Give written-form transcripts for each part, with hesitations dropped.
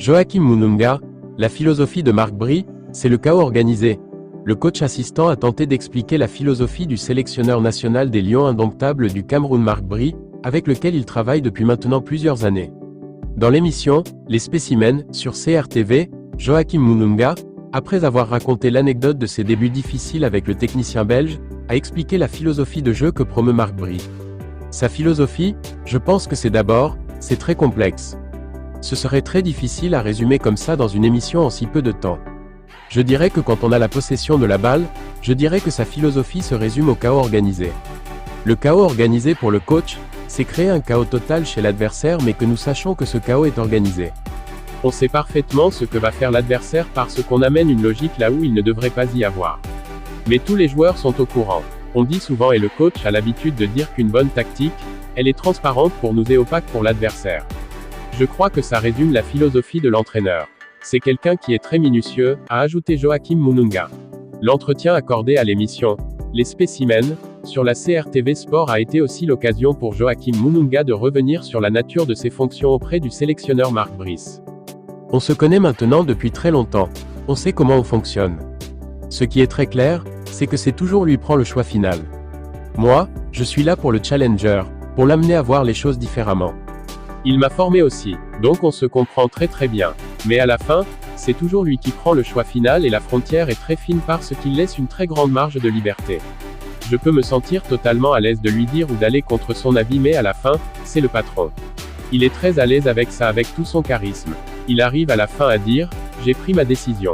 Joachim Mununga, la philosophie de Marc Bry, c'est le chaos organisé. Le coach assistant a tenté d'expliquer la philosophie du sélectionneur national des Lions indomptables du Cameroun Marc Bry, avec lequel il travaille depuis maintenant plusieurs années. Dans l'émission « Les spécimens » sur CRTV, Joachim Mununga, après avoir raconté l'anecdote de ses débuts difficiles avec le technicien belge, a expliqué la philosophie de jeu que promeut Marc Bry. Sa philosophie, je pense que c'est très complexe. Ce serait très difficile à résumer comme ça dans une émission en si peu de temps. Je dirais que quand on a la possession de la balle, je dirais que sa philosophie se résume au chaos organisé. Le chaos organisé pour le coach, c'est créer un chaos total chez l'adversaire mais que nous sachions que ce chaos est organisé. On sait parfaitement ce que va faire l'adversaire parce qu'on amène une logique là où il ne devrait pas y avoir. Mais tous les joueurs sont au courant. On dit souvent et le coach a l'habitude de dire qu'une bonne tactique, elle est transparente pour nous et opaque pour l'adversaire. Je crois que ça résume la philosophie de l'entraîneur. C'est quelqu'un qui est très minutieux, a ajouté Joachim Mununga. L'entretien accordé à l'émission « Les spécimens » sur la CRTV Sport a été aussi l'occasion pour Joachim Mununga de revenir sur la nature de ses fonctions auprès du sélectionneur Marc Bry. On se connaît maintenant depuis très longtemps. On sait comment on fonctionne. Ce qui est très clair, c'est que c'est toujours lui prend le choix final. Moi, je suis là pour le challenger, pour l'amener à voir les choses différemment. Il m'a formé aussi, donc on se comprend très bien. Mais à la fin, c'est toujours lui qui prend le choix final et la frontière est très fine parce qu'il laisse une très grande marge de liberté. Je peux me sentir totalement à l'aise de lui dire ou d'aller contre son avis mais à la fin, c'est le patron. Il est très à l'aise avec ça avec tout son charisme. Il arrive à la fin à dire « J'ai pris ma décision ».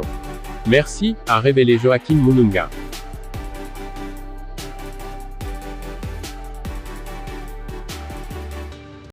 Merci, a révélé Joachim Mununga.